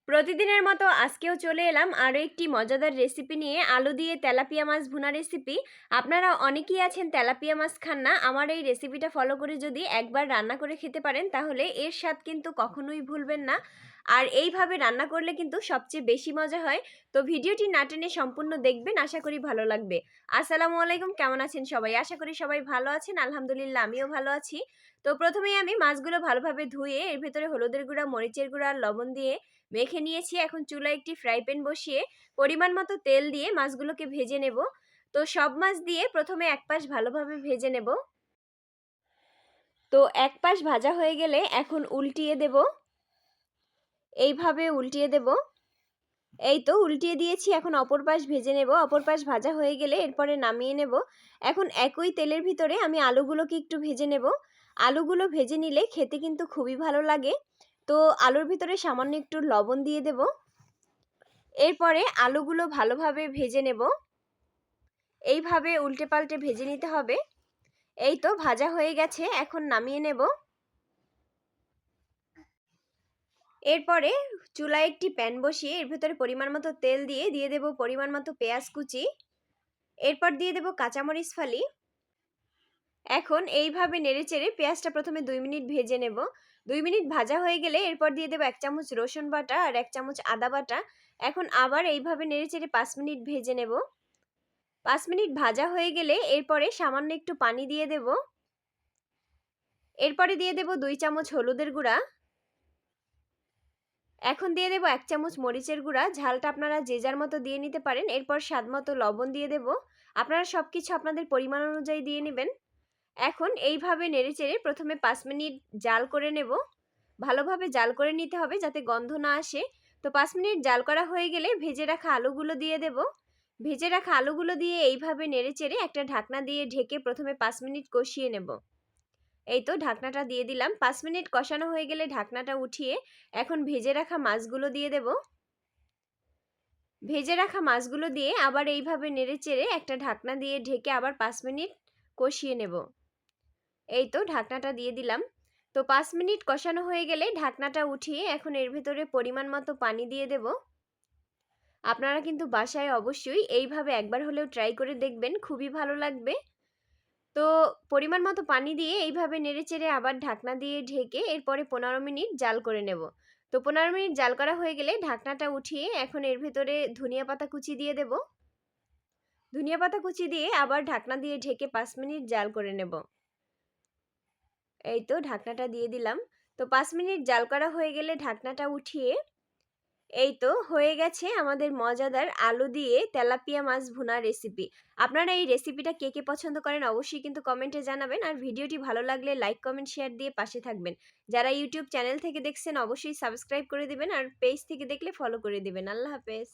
প্রতিদিনের মতো আজকেও চলে এলাম আরও একটি মজাদার রেসিপি নিয়ে, আলু দিয়ে তেলাপিয়া মাছ ভুনা রেসিপি। আপনারা অনেকেই আছেন তেলাপিয়া মাছ খান না। আমার এই রেসিপিটা ফলো করে যদি একবার রান্না করে খেতে পারেন তাহলে এর স্বাদ কিন্তু কখনোই ভুলবেন না। আর এইভাবে রান্না করলে কিন্তু সবচেয়ে বেশি মজা হয়। তো ভিডিওটি না টেনে সম্পূর্ণ দেখবেন, আশা করি ভালো লাগবে। আসসালামু আলাইকুম, কেমন আছেন সবাই? আশা করি সবাই ভালো আছেন। আলহামদুলিল্লাহ, আমিও ভালো আছি। তো প্রথমেই আমি মাছগুলো ভালোভাবে ধুয়ে এর ভেতরে হলুদের গুঁড়া, মরিচের গুঁড়া আর লবণ দিয়ে মেখে নিয়েছি। এখন চুলায় একটি ফ্রাই প্যান বসিয়ে পরিমাণ মতো তেল দিয়ে মাছগুলোকে ভেজে নেব। তো সব মাছ দিয়ে প্রথমে এক পাশ ভালোভাবে ভেজে নেব। তো এক পাশ ভাজা হয়ে গেলে এখন উল্টিয়ে দেব। এইভাবে উল্টিয়ে দেব। এই তো উল্টিয়ে দিয়েছি, এখন অপর পাশ ভেজে নেব। অপর পাশ ভাজা হয়ে গেলে এরপরে নামিয়ে নেব। এখন একই তেলের ভিতরে আমি আলুগুলোকে একটু ভেজে নেব। আলুগুলো ভেজে নিলে খেতে কিন্তু খুবই ভালো লাগে। তো আলুর ভিতরে সামান্য একটু লবণ দিয়ে দেব। এরপরে আলুগুলো ভালোভাবে ভেজে নেব। এইভাবে উল্টে পাল্টে ভেজে নিতে হবে। এই তো ভাজা হয়ে গেছে, এখন নামিয়ে নেব। এরপরে চুলায় একটি প্যান বসিয়ে এর ভেতরে পরিমাণ মতো তেল দিয়ে দেব পরিমাণ মতো পেঁয়াজ কুচি। এরপর দিয়ে দেব কাঁচামরিচ ফালি। এখন এইভাবে নেড়েচেড়ে পেঁয়াজটা প্রথমে 2 মিনিট ভেজে নেব। 2 মিনিট ভাজা হয়ে গেলে এরপর দিয়ে দেব 1 চামচ রসুন বাটা আর 1 চামচ আদা বাটা। এখন আবার এইভাবে নেড়েচেড়ে 5 মিনিট ভেজে নেব। 5 মিনিট ভাজা হয়ে গেলে এরপরে সামান্য একটু পানি দিয়ে দেব। এরপরে দিয়ে দেব 2 চামচ হলুদের গুঁড়া। এখন দিয়ে দেব 1 চামচ মরিচের গুঁড়া। ঝালটা আপনারা যে যার মতো দিয়ে নিতে পারেন। এরপর স্বাদ মতো লবণ দিয়ে দেব। আপনারা সবকিছু আপনাদের পরিমাণ অনুযায়ী দিয়ে নেবেন। এখন এইভাবে নেড়েচেড়ে প্রথমে 5 মিনিট জাল করে নেব। ভালোভাবে জাল করে নিতে হবে যাতে গন্ধ না আসে। তো 5 মিনিট জাল করা হয়ে গেলে ভেজে রাখা আলুগুলো দিয়ে দেব। ভেজে রাখা আলুগুলো দিয়ে এইভাবে নেড়েচেড়ে একটা ঢাকনা দিয়ে ঢেকে প্রথমে 5 মিনিট কষিয়ে নেব। এই তো ঢাকনাটা দিয়ে দিলাম। 5 মিনিট কষানো হয়ে গেলে ঢাকনাটা উঠিয়ে এখন ভেজে রাখা মাছগুলো দিয়ে দেব। ভেজে রাখা মাছগুলো দিয়ে আবার এইভাবে নেড়েচেড়ে একটা ঢাকনা দিয়ে ঢেকে আবার 5 মিনিট কষিয়ে নেব। এই তো ঢাকনাটা দিয়ে দিলাম। তো 5 মিনিট কষানো হয়ে গেলে ঢাকনাটা উঠিয়ে এখন এর ভেতরে পরিমাণ মতো পানি দিয়ে দেব। আপনারা কিন্তু বাসায় অবশ্যই এইভাবে একবার হলেও ট্রাই করে দেখবেন, খুবই ভালো লাগবে। তো পরিমাণ মতো পানি দিয়ে এইভাবে নেড়েচেড়ে আবার ঢাকনা দিয়ে ঢেকে এরপরে 15 মিনিট জাল করে নেব। তো 15 মিনিট জাল করা হয়ে গেলে ঢাকনাটা উঠিয়ে এখন এর ভেতরে ধনিয়া পাতা কুচি দিয়ে দেব। ধনিয়া পাতা কুচি দিয়ে আবার ঢাকনা দিয়ে ঢেকে 5 মিনিট জাল করে নেব। এই তো ঢাকনাটা দিয়ে দিলাম। তো 5 মিনিট জাল করা হয়ে গেলে ঢাকনাটা উঠিয়ে এই তো হয়ে গেছে আমাদের মজাদার আলু দিয়ে তেলাপিয়া মাছ ভুনা রেসিপি। আপনারা এই রেসিপিটা কে কে পছন্দ করেন অবশ্যই কিন্তু কমেন্টে জানাবেন। আর ভিডিওটি ভালো লাগলে লাইক কমেন্ট শেয়ার দিয়ে পাশে থাকবেন। যারা ইউটিউব চ্যানেল থেকে দেখছেন অবশ্যই সাবস্ক্রাইব করে দিবেন, আর পেজ থেকে দেখলে ফলো করে দিবেন। আল্লাহ হাফেজ।